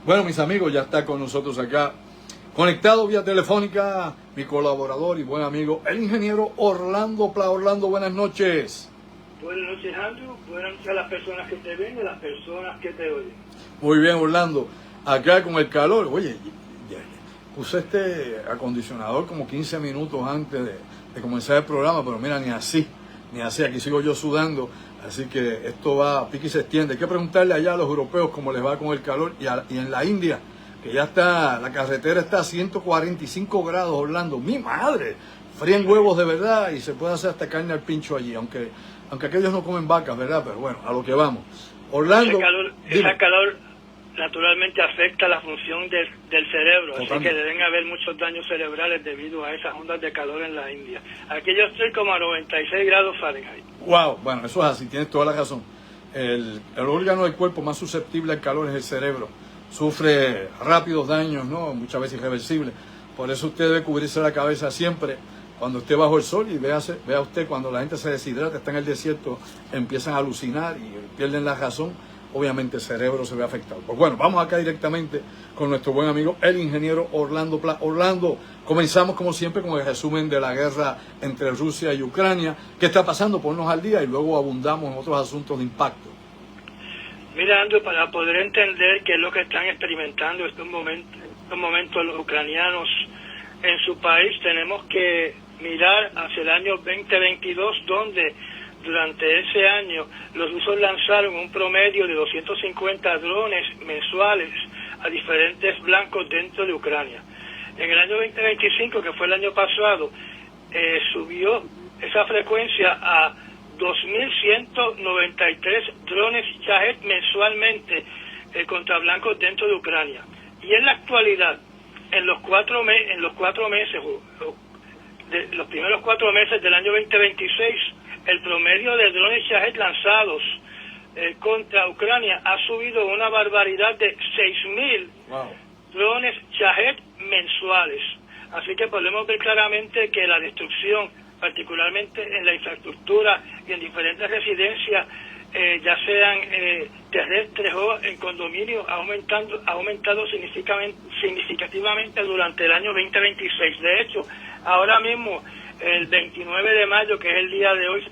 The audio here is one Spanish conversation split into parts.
Bueno, mis amigos, ya está con nosotros acá, conectado vía telefónica, mi colaborador y buen amigo, el ingeniero Orlando Pla. Orlando, buenas noches. Buenas noches, Andrew. Buenas noches a las personas que te ven y a las personas que te oyen. Muy bien, Orlando. Acá con el calor, oye, puse este acondicionador como 15 minutos antes de comenzar el programa, pero mira, ni así, aquí sigo yo sudando. Así que esto va, pique y se extiende. Hay que preguntarle allá a los europeos cómo les va con el calor. Y en la India, que ya está, la carretera está a 145 grados, Orlando. ¡Mi madre! Fríen huevos de verdad y se puede hacer hasta carne al pincho allí. Aunque aquellos no comen vacas, ¿verdad? Pero bueno, a lo que vamos. Orlando... Ese calor naturalmente afecta la función del cerebro. Totalmente. Así que deben haber muchos daños cerebrales debido a esas ondas de calor en la India. Aquí yo estoy como a 96 grados Fahrenheit. Wow, bueno, eso es así, tienes toda la razón. El órgano del cuerpo más susceptible al calor es el cerebro. Sufre rápidos daños, ¿no? Muchas veces irreversibles. Por eso usted debe cubrirse la cabeza siempre cuando esté bajo el sol y vea usted cuando la gente se deshidrata, está en el desierto, empiezan a alucinar y pierden la razón. Obviamente el cerebro se ve afectado. Pues bueno, vamos acá directamente con nuestro buen amigo, el ingeniero Orlando Pla. Orlando, comenzamos como siempre con el resumen de la guerra entre Rusia y Ucrania. ¿Qué está pasando? Ponnos al día y luego abundamos en otros asuntos de impacto. Mira, Andrew, para poder entender qué es lo que están experimentando en estos momentos los ucranianos en su país, tenemos que mirar hacia el año 2022, donde durante ese año los rusos lanzaron un promedio de 250 drones mensuales a diferentes blancos dentro de Ucrania. En el año 2025, que fue el año pasado, subió esa frecuencia a 2.193 drones Shahed mensualmente contra blancos dentro de Ucrania. Y en la actualidad, en los primeros 4 meses del año 2026, el promedio de drones Shahed lanzados contra Ucrania ha subido una barbaridad de 6.000 drones Shahed mensuales. Así que podemos ver claramente que la destrucción, particularmente en la infraestructura y en diferentes residencias, ya sean terrestres o en condominios, ha aumentado significativamente durante el año 2026. De hecho, ahora mismo, el 29 de mayo, que es el día de hoy, se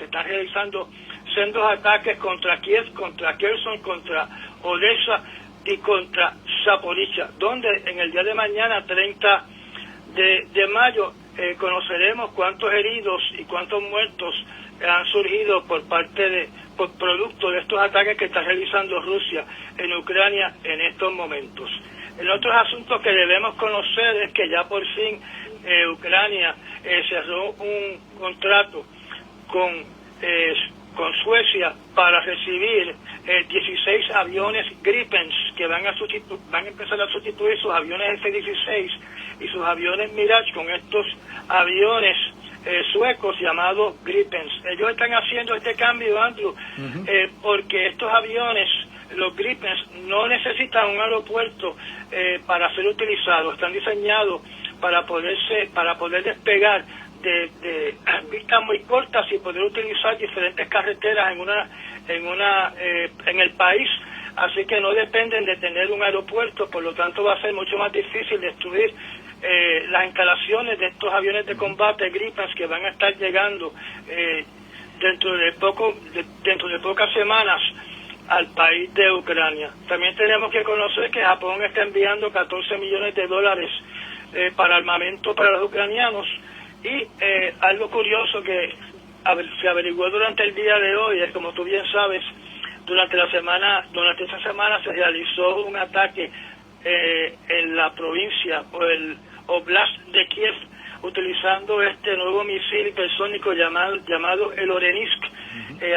están realizando sendos ataques contra Kiev, contra Kherson, contra Odessa y contra Zaporizhia, donde en el día de mañana, 30 de mayo, conoceremos cuántos heridos y cuántos muertos han surgido por producto de estos ataques que está realizando Rusia en Ucrania en estos momentos. En otros asuntos que debemos conocer es que ya por fin Ucrania cerró un contrato con Suecia para recibir 16 aviones Gripens que van a empezar a sustituir sus aviones F-16 y sus aviones Mirage con estos aviones suecos llamados Gripens. Ellos están haciendo este cambio, Andrew, porque estos aviones, los Gripens, no necesitan un aeropuerto para ser utilizados. Están diseñados para poder despegar de pistas muy cortas y poder utilizar diferentes carreteras en el país. Así que no dependen de tener un aeropuerto, por lo tanto va a ser mucho más difícil destruir las instalaciones de estos aviones de combate Gripens que van a estar llegando dentro de pocas semanas al país de Ucrania. También tenemos que conocer que Japón está enviando $14 millones para armamento para los ucranianos y algo curioso que se averiguó durante el día de hoy es, como tú bien sabes, durante esta semana se realizó un ataque en la provincia o el Oblast de Kiev utilizando este nuevo misil hipersónico llamado el Orenisk.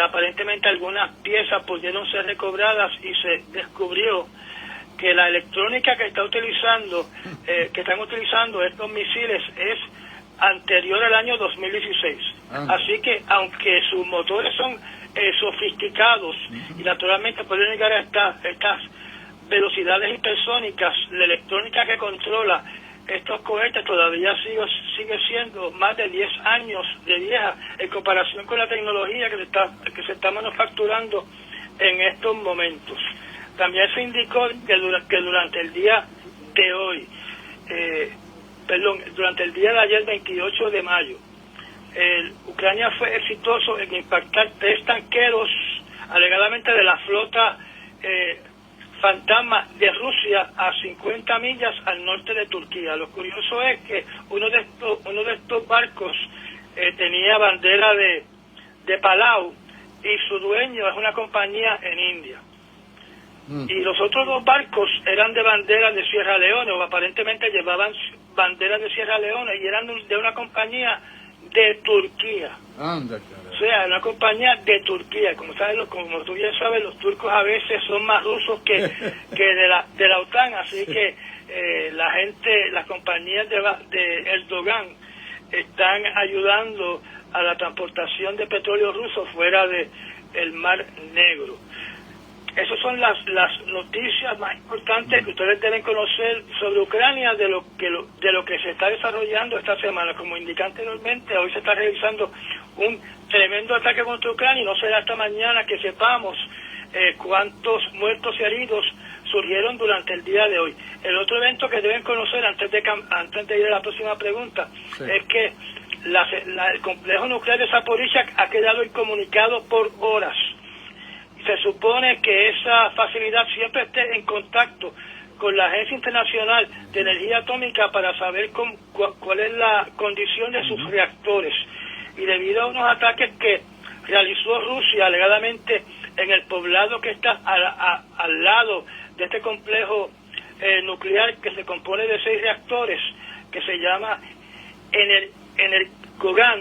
Aparentemente algunas piezas pudieron ser recobradas y se descubrió que la electrónica que están utilizando estos misiles es anterior al año 2016. Así que aunque sus motores son sofisticados y naturalmente pueden llegar a estas velocidades hipersónicas, la electrónica que controla estos cohetes todavía sigue siendo más de 10 años de vieja en comparación con la tecnología que se está manufacturando en estos momentos. También se indicó que durante el día de hoy, durante el día de ayer, 28 de mayo, Ucrania fue exitoso en impactar 3 tanqueros alegadamente de la flota fantasma de Rusia a 50 millas al norte de Turquía. Lo curioso es que uno de estos barcos tenía bandera de Palau y su dueño es una compañía en India. Y los otros 2 barcos eran de bandera de Sierra Leone, o aparentemente llevaban banderas de Sierra Leone y eran de una compañía de Turquía. Anda, o sea, una compañía de Turquía. Como tú bien sabes, los turcos a veces son más rusos que de la OTAN, así que las compañías de Erdogan están ayudando a la transportación de petróleo ruso fuera del Mar Negro. Esas son las noticias más importantes que ustedes deben conocer sobre Ucrania de lo que se está desarrollando esta semana. Como indiqué anteriormente, hoy se está realizando un tremendo ataque contra Ucrania y no será hasta mañana que sepamos cuántos muertos y heridos surgieron durante el día de hoy. El otro evento que deben conocer antes de ir a la próxima pregunta es que el complejo nuclear de Zaporizhzhia ha quedado incomunicado por horas. Se supone que esa facilidad siempre esté en contacto con la Agencia Internacional de Energía Atómica para saber cuál es la condición de sus reactores. Y debido a unos ataques que realizó Rusia alegadamente en el poblado que está al lado de este complejo nuclear que se compone de 6 reactores, que se llama Energogan,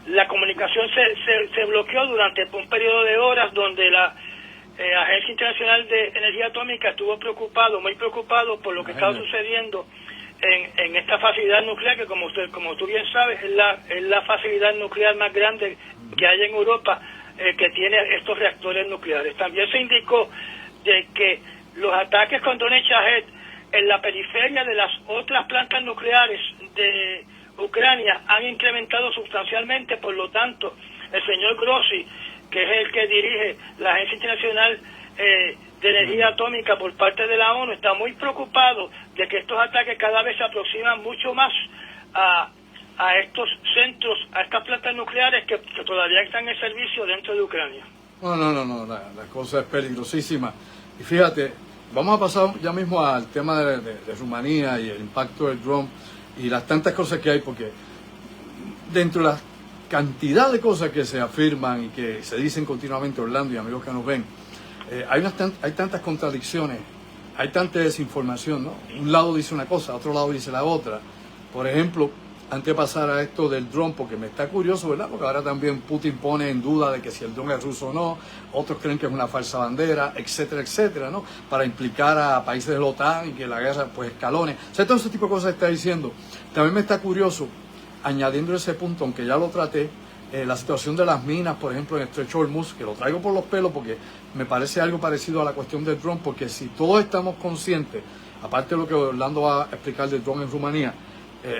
la comunicación se bloqueó durante un periodo de horas donde la Agencia Internacional de Energía Atómica estuvo muy preocupado por lo que estaba sucediendo en esta facilidad nuclear, que como tú bien sabes es la facilidad nuclear más grande que hay en Europa, que tiene estos reactores nucleares. También se indicó de que los ataques con drones Shahed en la periferia de las otras plantas nucleares de Ucrania han incrementado sustancialmente. Por lo tanto, el señor Grossi, que es el que dirige la Agencia Internacional de Energía Atómica por parte de la ONU, está muy preocupado de que estos ataques cada vez se aproximan mucho más a estos centros, a estas plantas nucleares que todavía están en servicio dentro de Ucrania. No, la cosa es peligrosísima. Y fíjate, vamos a pasar ya mismo al tema de Rumanía y el impacto del drone y las tantas cosas que hay, porque dentro de la cantidad de cosas que se afirman y que se dicen continuamente, Orlando y amigos que nos ven, hay tantas contradicciones, hay tanta desinformación, ¿no? Un lado dice una cosa, otro lado dice la otra. Por ejemplo, antes de pasar a esto del dron, porque me está curioso, ¿verdad? Porque ahora también Putin pone en duda de que si el dron es ruso o no, otros creen que es una falsa bandera, etcétera, etcétera, ¿no? Para implicar a países de la OTAN y que la guerra pues escalone. O sea, todo ese tipo de cosas está diciendo. También me está curioso, añadiendo ese punto, aunque ya lo traté, la situación de las minas, por ejemplo, en el Estrecho de Hormuz, que lo traigo por los pelos porque me parece algo parecido a la cuestión del dron, porque si todos estamos conscientes, aparte de lo que Orlando va a explicar del dron en Rumanía,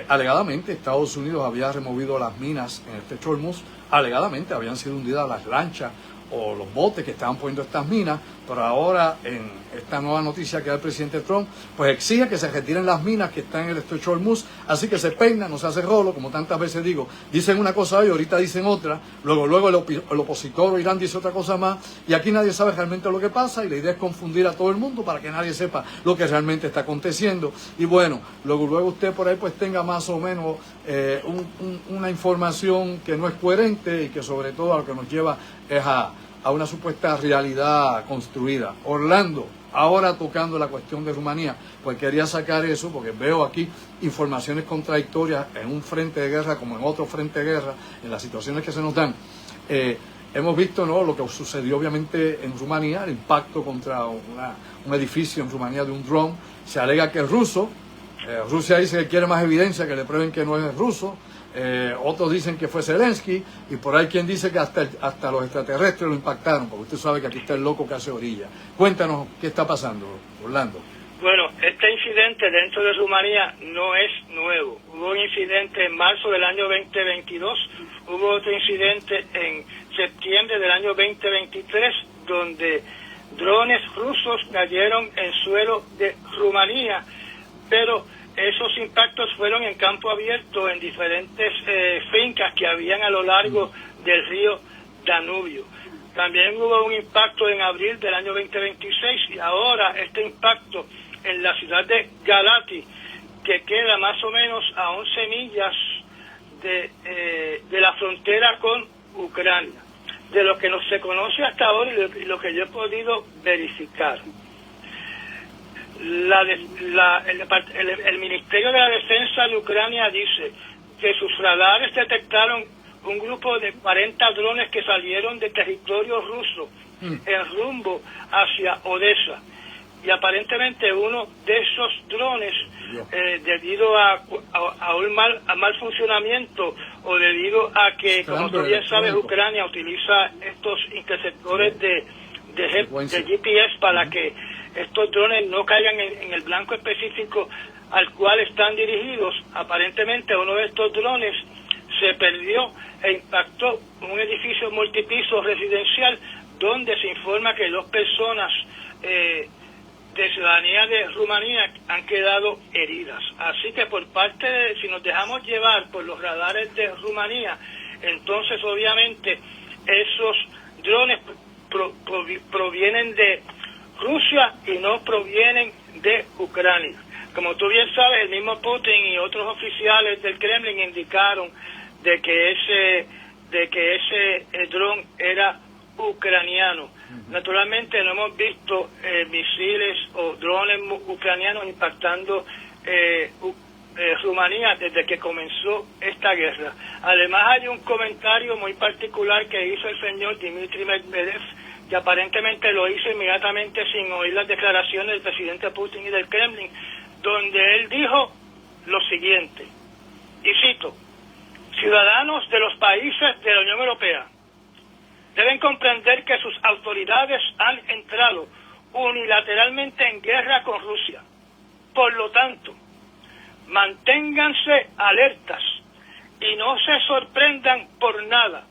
alegadamente Estados Unidos había removido las minas en el Estrecho de Hormuz, alegadamente habían sido hundidas las lanchas o los botes que estaban poniendo estas minas, pero ahora en esta nueva noticia que da el presidente Trump, pues exige que se retiren las minas que están en el Estrecho de Hormuz, así que se peina, no se hace rolo, como tantas veces digo, dicen una cosa hoy, ahorita dicen otra, luego el opositor Irán dice otra cosa más, y aquí nadie sabe realmente lo que pasa, y la idea es confundir a todo el mundo para que nadie sepa lo que realmente está aconteciendo, y bueno, luego usted por ahí pues tenga más o menos una información que no es coherente y que sobre todo a lo que nos lleva es a una supuesta realidad construida. Orlando, ahora tocando la cuestión de Rumanía, pues quería sacar eso porque veo aquí informaciones contradictorias en un frente de guerra como en otro frente de guerra, en las situaciones que se nos dan. Hemos visto, ¿no?, lo que sucedió obviamente en Rumanía, el impacto contra un edificio en Rumanía de un dron. Se alega que es ruso. Rusia dice que quiere más evidencia, que le prueben que no es ruso. Otros dicen que fue Zelensky, y por ahí quien dice que hasta los extraterrestres lo impactaron, porque usted sabe que aquí está el loco que hace orilla. Cuéntanos qué está pasando, Orlando. Bueno, este incidente dentro de Rumanía no es nuevo. Hubo un incidente en marzo del año 2022, hubo otro incidente en septiembre del año 2023, donde drones rusos cayeron en suelo de Rumanía, pero esos impactos fueron en campo abierto en diferentes fincas que habían a lo largo del río Danubio. También hubo un impacto en abril del año 2026 y ahora este impacto en la ciudad de Galati, que queda más o menos a 11 millas de la frontera con Ucrania. De lo que se conoce hasta ahora y lo que yo he podido verificar. El Ministerio de la Defensa de Ucrania dice que sus radares detectaron un grupo de 40 drones que salieron de territorio ruso en rumbo hacia Odessa. Y aparentemente uno de esos drones, debido a un mal funcionamiento o debido a que, como tú bien sabes, Ucrania utiliza estos interceptores de GPS para que estos drones no caigan en el blanco específico al cual están dirigidos. Aparentemente uno de estos drones se perdió e impactó un edificio multipiso residencial donde se informa que 2 personas de ciudadanía de Rumanía han quedado heridas. Así que si nos dejamos llevar por los radares de Rumanía, entonces obviamente esos drones provienen de Rusia y no provienen de Ucrania. Como tú bien sabes, el mismo Putin y otros oficiales del Kremlin indicaron de que ese dron era ucraniano. Naturalmente no hemos visto misiles o drones ucranianos impactando Rumanía desde que comenzó esta guerra. Además hay un comentario muy particular que hizo el señor Dmitry Medvedev, que aparentemente lo hizo inmediatamente sin oír las declaraciones del presidente Putin y del Kremlin, donde él dijo lo siguiente, y cito: ciudadanos de los países de la Unión Europea deben comprender que sus autoridades han entrado unilateralmente en guerra con Rusia. Por lo tanto, manténganse alertas y no se sorprendan por nada.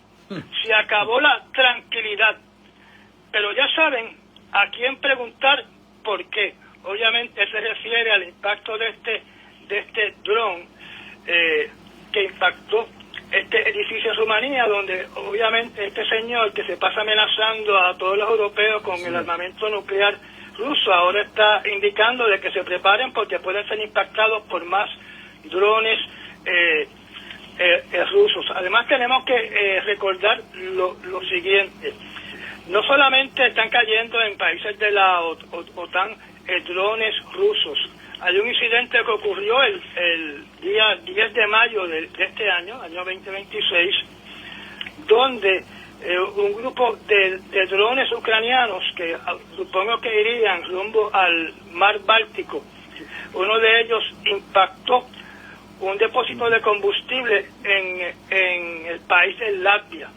Se acabó la tranquilidad. Pero ya saben a quién preguntar por qué. Obviamente se refiere al impacto de este dron que impactó este edificio en Rumanía, donde obviamente este señor que se pasa amenazando a todos los europeos con el armamento nuclear ruso, ahora está indicando de que se preparen porque pueden ser impactados por más drones rusos. Además tenemos que recordar lo siguiente: no solamente están cayendo en países de la OTAN drones rusos. Hay un incidente que ocurrió el día 10 de mayo de este año 2026, donde un grupo de drones ucranianos que supongo que irían rumbo al mar Báltico, uno de ellos impactó un depósito de combustible en el país de Latvia.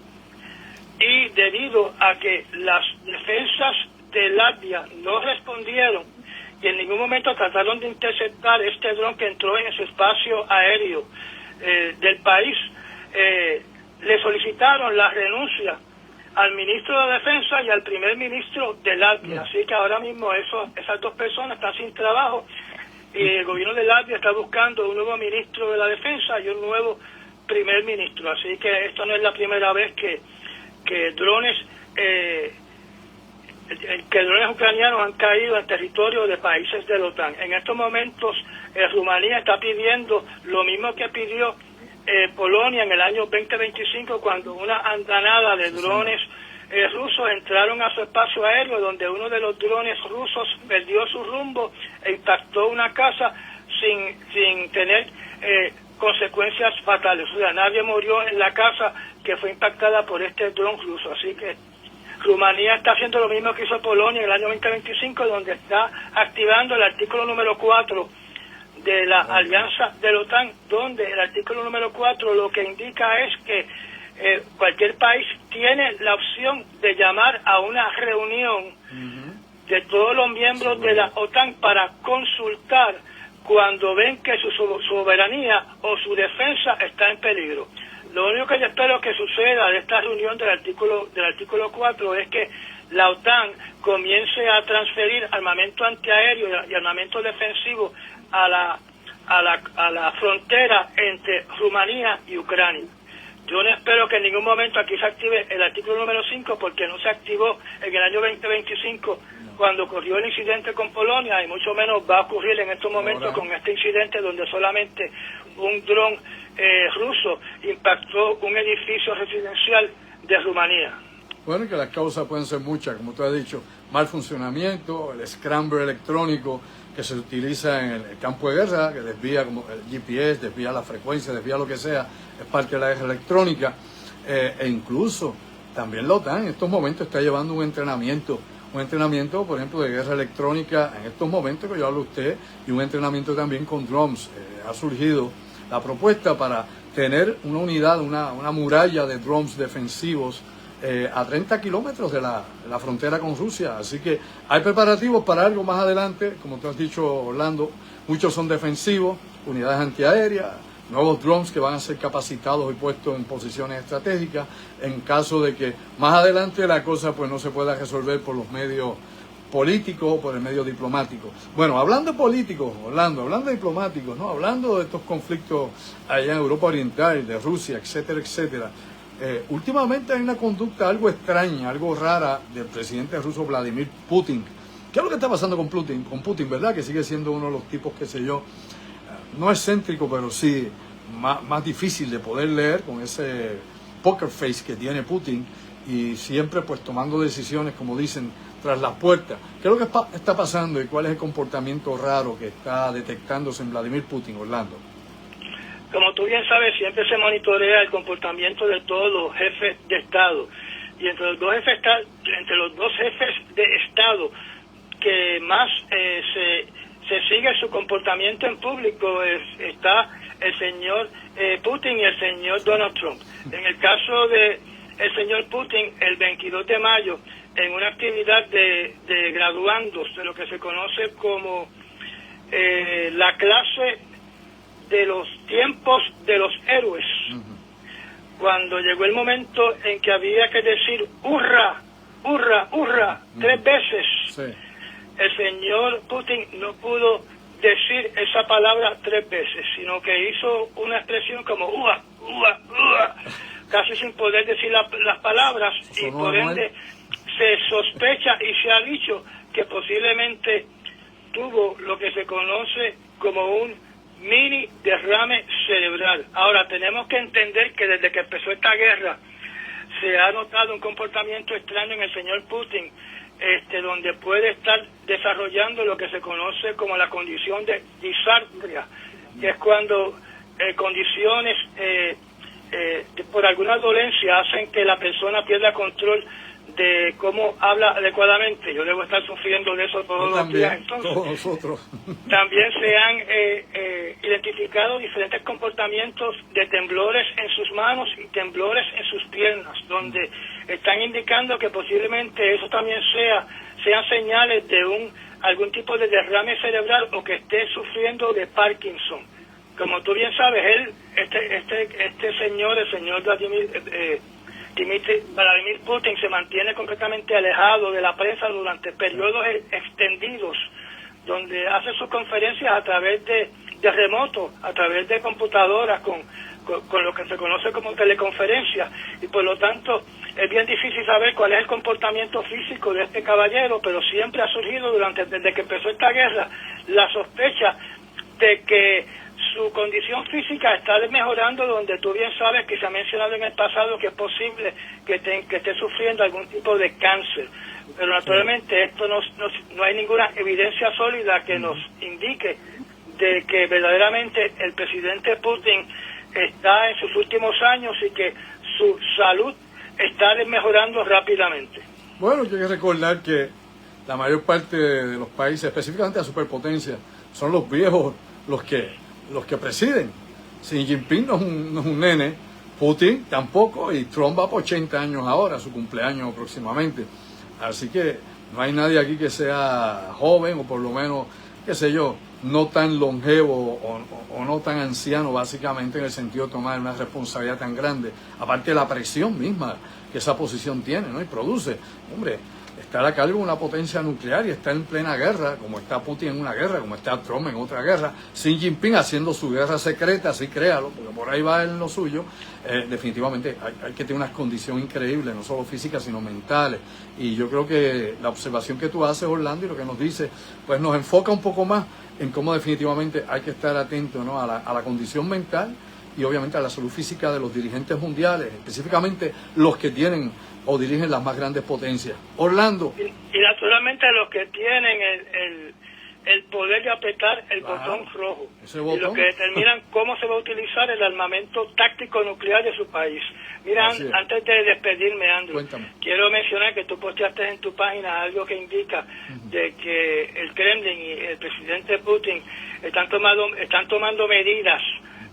Y debido a que las defensas de Latvia no respondieron y en ningún momento trataron de interceptar este dron que entró en ese espacio aéreo del país, le solicitaron la renuncia al ministro de Defensa y al primer ministro de Latvia. Así que ahora mismo esas 2 personas están sin trabajo y el gobierno de Latvia está buscando un nuevo ministro de la Defensa y un nuevo primer ministro. Así que esto no es la primera vez que drones ucranianos han caído en territorio de países de la OTAN. En estos momentos Rumanía está pidiendo lo mismo que pidió Polonia en el año 2025, cuando una andanada de drones rusos entraron a su espacio aéreo, donde uno de los drones rusos perdió su rumbo e impactó una casa sin tener consecuencias fatales. O sea, nadie murió en la casa que fue impactada por este dron ruso. Así que Rumanía está haciendo lo mismo que hizo Polonia en el año 2025, donde está activando el artículo número 4 de la alianza de la OTAN, donde el artículo número 4 lo que indica es que cualquier país tiene la opción de llamar a una reunión de todos los miembros de la OTAN para consultar cuando ven que su soberanía o su defensa está en peligro. Lo único que yo espero que suceda de esta reunión del artículo 4 es que la OTAN comience a transferir armamento antiaéreo y armamento defensivo a la frontera entre Rumanía y Ucrania. Yo no espero que en ningún momento aquí se active el artículo número 5 porque no se activó en el año 2025 cuando ocurrió el incidente con Polonia, y mucho menos va a ocurrir en estos momentos con este incidente donde solamente un dron ruso impactó un edificio residencial de Rumanía. Bueno, y que las causas pueden ser muchas, como tú has dicho, mal funcionamiento, el scramble electrónico que se utiliza en el campo de guerra, que desvía como el GPS, desvía la frecuencia, desvía lo que sea, es parte de la guerra electrónica, e incluso también la OTAN en estos momentos está llevando un entrenamiento, por ejemplo, de guerra electrónica en estos momentos que yo hablo a usted, y un entrenamiento también con drones. Ha surgido la propuesta para tener una unidad, una muralla de drones defensivos a 30 kilómetros de la frontera con Rusia. Así que hay preparativos para algo más adelante, como tú has dicho, Orlando. Muchos son defensivos, unidades antiaéreas, nuevos drones que van a ser capacitados y puestos en posiciones estratégicas en caso de que más adelante la cosa pues no se pueda resolver por los medios políticos o por el medio diplomático. Bueno, hablando de políticos, Orlando, hablando de diplomáticos, ¿no? Hablando de estos conflictos allá en Europa Oriental, de Rusia, etcétera, etcétera. Últimamente hay una conducta algo extraña, algo rara del presidente ruso Vladimir Putin. ¿Qué es lo que está pasando con Putin, verdad? Que sigue siendo uno de los tipos, qué sé yo, no excéntrico, pero sí más difícil de poder leer, con ese poker face que tiene Putin, y siempre pues tomando decisiones, como dicen, tras las puertas. ¿Qué es lo que está pasando y cuál es el comportamiento raro que está detectándose en Vladimir Putin, Orlando? Como tú bien sabes, siempre se monitorea el comportamiento de todos los jefes de Estado. Y entre los dos jefes de Estado que más se sigue su comportamiento en público está el señor Putin y el señor Donald Trump. En el caso de el señor Putin, el 22 de mayo, en una actividad de graduandos, de lo que se conoce como la clase de los tiempos de los héroes, cuando llegó el momento en que había que decir hurra, hurra, hurra, 3 veces, sí. El señor Putin no pudo decir esa palabra 3 veces, sino que hizo una expresión como ua, ua, ua, casi sin poder decir las palabras, y por ende se sospecha y se ha dicho que posiblemente tuvo lo que se conoce como un mini derrame cerebral. Ahora, tenemos que entender que desde que empezó esta guerra se ha notado un comportamiento extraño en el señor Putin, donde puede estar desarrollando lo que se conoce como la condición de disartria, que es cuando condiciones por alguna dolencia hacen que la persona pierda control de cómo habla adecuadamente. Yo debo estar sufriendo de eso todos los días. Entonces, todos nosotros. También se han identificado diferentes comportamientos de temblores en sus manos y temblores en sus piernas, donde están indicando que posiblemente eso también sean señales de algún tipo de derrame cerebral o que esté sufriendo de Parkinson. Como tú bien sabes, este señor, el señor Vladimir Putin, se mantiene completamente alejado de la prensa durante periodos extendidos, donde hace sus conferencias a través de remoto, a través de computadoras, con lo que se conoce como teleconferencia, y por lo tanto es bien difícil saber cuál es el comportamiento físico de este caballero, pero siempre ha surgido desde que empezó esta guerra la sospecha de que su condición física está mejorando, donde tú bien sabes que se ha mencionado en el pasado que es posible que esté sufriendo algún tipo de cáncer. Pero naturalmente esto no hay ninguna evidencia sólida que nos indique de que verdaderamente el presidente Putin está en sus últimos años y que su salud está mejorando rápidamente. Bueno, hay que recordar que la mayor parte de los países, específicamente la superpotencia, son los viejos los que presiden. Xi Jinping no es un nene, Putin tampoco, y Trump va por 80 años ahora, su cumpleaños próximamente. Así que No hay nadie aquí que sea joven o por lo menos, qué sé yo, no tan longevo o no tan anciano, básicamente en el sentido de tomar una responsabilidad tan grande. Aparte de la presión misma que esa posición tiene, ¿no? Y produce, hombre, estar a cargo de una potencia nuclear y estar en plena guerra, como está Putin en una guerra, como está Trump en otra guerra, Xi Jinping haciendo su guerra secreta, así créalo, porque por ahí va en lo suyo. Definitivamente hay que tener unas condiciones increíbles, no solo físicas, sino mentales. Y yo creo que la observación que tú haces, Orlando, y lo que nos dice, pues nos enfoca un poco más en cómo definitivamente hay que estar atento, ¿no? a la condición mental y obviamente a la salud física de los dirigentes mundiales, específicamente los que tienen o dirigen las más grandes potencias. Orlando. Y naturalmente los que tienen el poder de apretar el botón rojo. Y los que determinan cómo se va a utilizar el armamento táctico nuclear de su país. Mira, antes de despedirme, Andrew, cuéntame. Quiero mencionar que tú posteaste en tu página algo que indica de que el Kremlin y el presidente Putin están tomando medidas,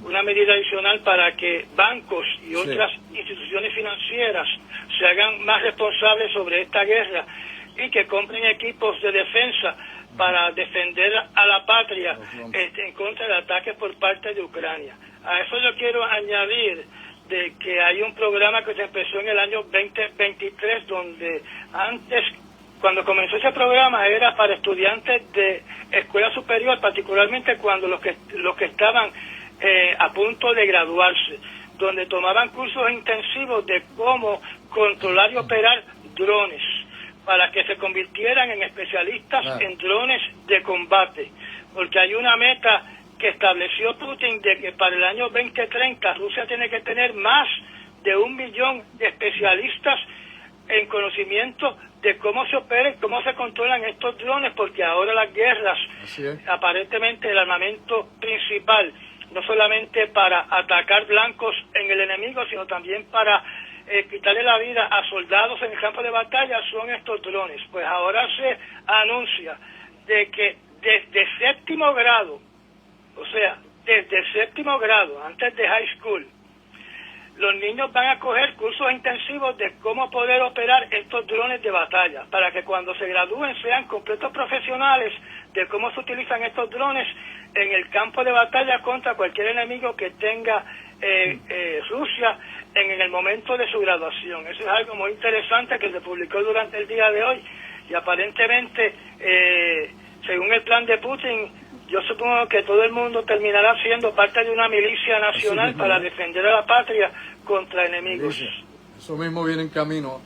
una medida adicional para que bancos y otras instituciones financieras se hagan más responsables sobre esta guerra y que compren equipos de defensa para defender a la patria en contra de ataques por parte de Ucrania. A eso yo quiero añadir de que hay un programa que se empezó en el año 2023 donde antes, cuando comenzó ese programa, era para estudiantes de escuela superior, particularmente cuando los que estaban a punto de graduarse, donde tomaban cursos intensivos de cómo controlar y operar drones para que se convirtieran en especialistas en drones de combate, porque hay una meta que estableció Putin de que para el año 2030 Rusia tiene que tener más de 1 millón de especialistas en conocimiento de cómo se opera y cómo se controlan estos drones, porque ahora las guerras, aparentemente el armamento principal, no solamente para atacar blancos en el enemigo, sino también para quitarle la vida a soldados en el campo de batalla, son estos drones. Pues ahora se anuncia de que desde séptimo grado, o sea, desde séptimo grado, antes de high school, los niños van a coger cursos intensivos de cómo poder operar estos drones de batalla, para que cuando se gradúen sean completos profesionales de cómo se utilizan estos drones en el campo de batalla contra cualquier enemigo que tenga Rusia en el momento de su graduación. Eso es algo muy interesante que se publicó durante el día de hoy y aparentemente, según el plan de Putin, yo supongo que todo el mundo terminará siendo parte de una milicia nacional para defender a la patria contra enemigos. Eso mismo viene en camino.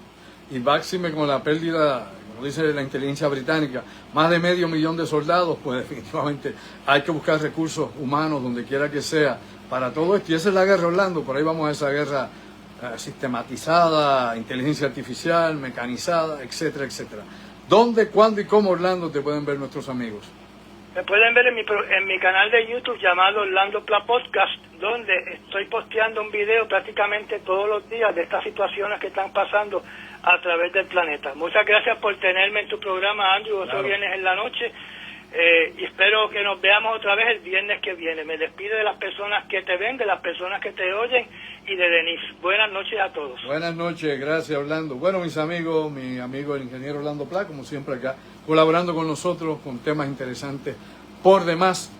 Y máxime con la pérdida, como dice la inteligencia británica, más de 500,000 de soldados, pues definitivamente hay que buscar recursos humanos donde quiera que sea para todo esto. Y esa es la guerra, Orlando. Por ahí vamos a esa guerra sistematizada, inteligencia artificial, mecanizada, etcétera, etcétera. ¿Dónde, cuándo y cómo, Orlando, te pueden ver nuestros amigos? Me pueden ver en mi canal de YouTube llamado Orlando Pla Podcast, donde estoy posteando un video prácticamente todos los días de estas situaciones que están pasando a través del planeta. Muchas gracias por tenerme en tu programa, Andrew, otro viernes en la noche, y espero que nos veamos otra vez el viernes que viene. Me despido de las personas que te ven, de las personas que te oyen y de Denise. Buenas noches a todos. Buenas noches, gracias, Orlando. Bueno, mis amigos, mi amigo el ingeniero Orlando Pla, como siempre acá, colaborando con nosotros con temas interesantes por demás.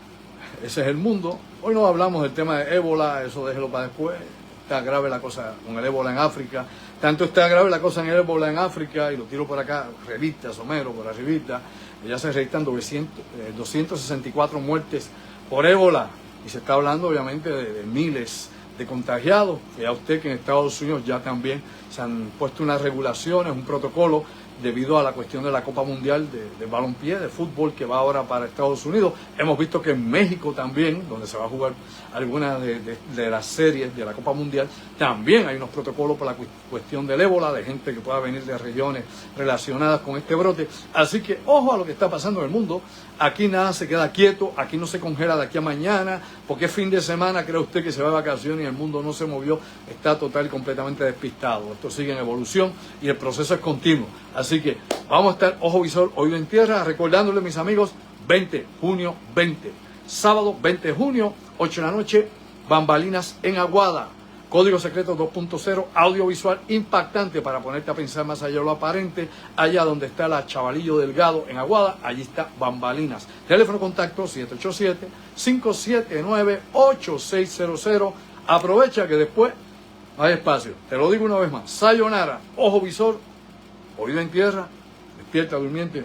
Ese es el mundo. Hoy no hablamos del tema de ébola, eso déjelo para después. Está grave la cosa con el ébola en África. Tanto está grave la cosa en el ébola en África, y lo tiro por acá, revistas, Homero, por arribita, ya se registran 264 muertes por ébola. Y se está hablando obviamente de miles de contagiados. Vea usted que en Estados Unidos ya también se han puesto unas regulaciones, un protocolo debido a la cuestión de la Copa Mundial de balompié, de fútbol, que va ahora para Estados Unidos. Hemos visto que en México también, donde se va a jugar algunas de las series de la Copa Mundial, también hay unos protocolos para la cuestión del ébola, de gente que pueda venir de regiones relacionadas con este brote. Así que ojo a lo que está pasando en el mundo. Aquí nada se queda quieto, aquí no se congela de aquí a mañana, porque es fin de semana, cree usted que se va de vacaciones y el mundo no se movió, está total y completamente despistado. Esto sigue en evolución y el proceso es continuo. Así que vamos a estar ojo visor, oído en tierra, recordándole, mis amigos, 20 junio 20, sábado 20 de junio, 8 de la noche, Bambalinas en Aguada. Código Secreto 2.0, audiovisual impactante para ponerte a pensar más allá de lo aparente. Allá donde está la Chavalillo Delgado en Aguada, allí está Bambalinas. Teléfono contacto 787-579-8600. Aprovecha que después hay espacio. Te lo digo una vez más. Sayonara, ojo visor, oído en tierra, despierta durmiente.